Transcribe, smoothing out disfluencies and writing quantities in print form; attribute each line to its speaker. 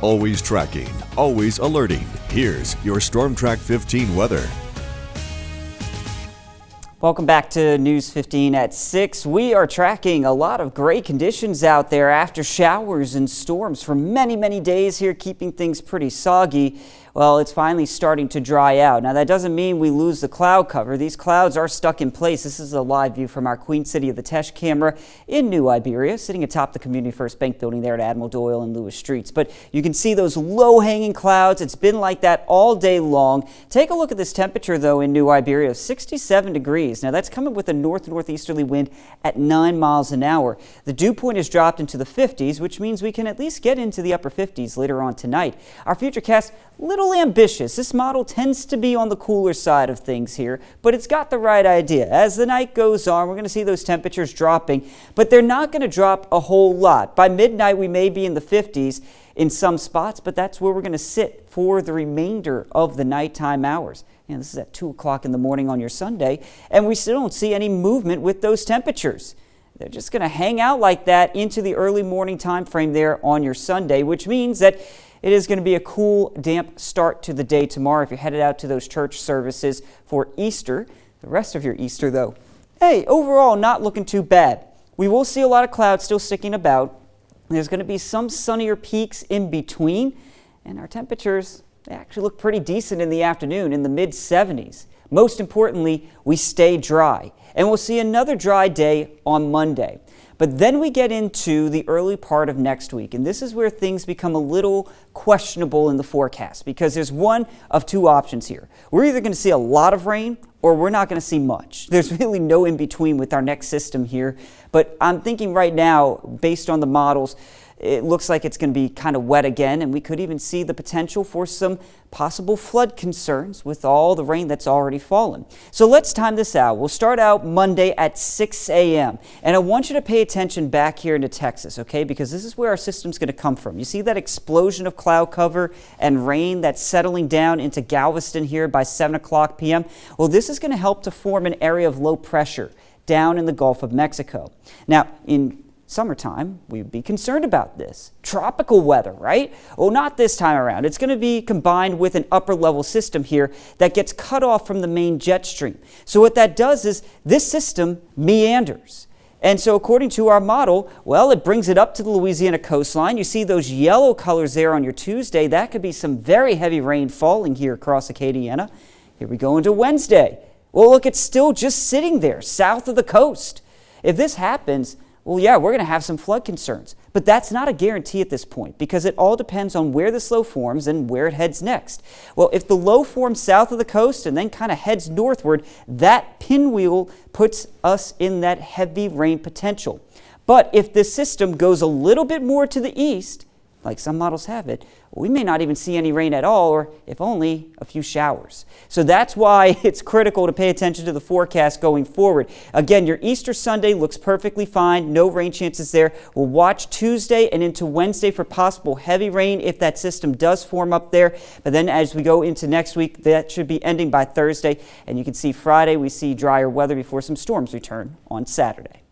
Speaker 1: Always tracking, always alerting. Here's your Storm Track 15 weather.
Speaker 2: Welcome back to News 15 at 6. We are tracking a lot of great conditions out there after showers and storms for many days here, keeping things pretty soggy. Well, it's finally starting to dry out. Now, that doesn't mean we lose the cloud cover. These clouds are stuck in place. This is a live view from our Queen City of the Teche camera in New Iberia, sitting atop the Community First Bank building there at Admiral Doyle and Lewis Streets. But you can see those low-hanging clouds. It's been like that all day long. Take a look at this temperature, though, in New Iberia, 67 degrees. Now, that's coming with a north-northeasterly wind at 9 miles an hour. The dew point has dropped into the 50s, which means we can at least get into the upper 50s later on tonight. Our futurecast, little ambitious. This model tends to be on the cooler side of things here, but it's got the right idea. As the night goes on, we're going to see those temperatures dropping, but they're not going to drop a whole lot. By midnight, we may be in the 50s in some spots, but that's where we're going to sit for the remainder of the nighttime hours. And this is at 2 o'clock in the morning on your Sunday, and we still don't see any movement with those temperatures. They're just going to hang out like that into the early morning time frame there on your Sunday, which means that it is going to be a cool, damp start to the day tomorrow if you're headed out to those church services for Easter. The rest of your Easter, though, hey, overall, not looking too bad. We will see a lot of clouds still sticking about. There's going to be some sunnier peaks in between, and our temperatures, they actually look pretty decent in the afternoon, in the mid-70s. Most importantly, we stay dry, and we'll see another dry day on Monday. But then we get into the early part of next week, and this is where things become a little questionable in the forecast because there's one of two options here. We're either going to see a lot of rain or we're not going to see much. There's really no in between with our next system here, but I'm thinking right now, based on the models, it looks like it's going to be kind of wet again, and we could even see the potential for some possible flood concerns with all the rain that's already fallen. So let's time this out. We'll start out Monday at 6 a.m. And I want you to pay attention back here into Texas, okay? Because this is where our system's going to come from. You see that explosion of cloud cover and rain that's settling down into Galveston here by 7 o'clock p.m.? Well, this is going to help to form an area of low pressure down in the Gulf of Mexico. Now, in summertime, we'd be concerned about this. Tropical weather, right? Well, not this time around. It's going to be combined with an upper level system here that gets cut off from the main jet stream. So what that does is this system meanders. And so according to our model, well, it brings it up to the Louisiana coastline. You see those yellow colors there on your Tuesday. That could be some very heavy rain falling here across Acadiana. Here we go into Wednesday. Well, look, it's still just sitting there south of the coast. If this happens, well, yeah, we're going to have some flood concerns, but that's not a guarantee at this point because it all depends on where this low forms and where it heads next. Well, if the low forms south of the coast and then kind of heads northward, that pinwheel puts us in that heavy rain potential. But if this system goes a little bit more to the east, like some models have it, we may not even see any rain at all, or if only a few showers. So that's why it's critical to pay attention to the forecast going forward. Again, your Easter Sunday looks perfectly fine. No rain chances there. We'll watch Tuesday and into Wednesday for possible heavy rain if that system does form up there. But then as we go into next week, that should be ending by Thursday. And you can see Friday, we see drier weather before some storms return on Saturday.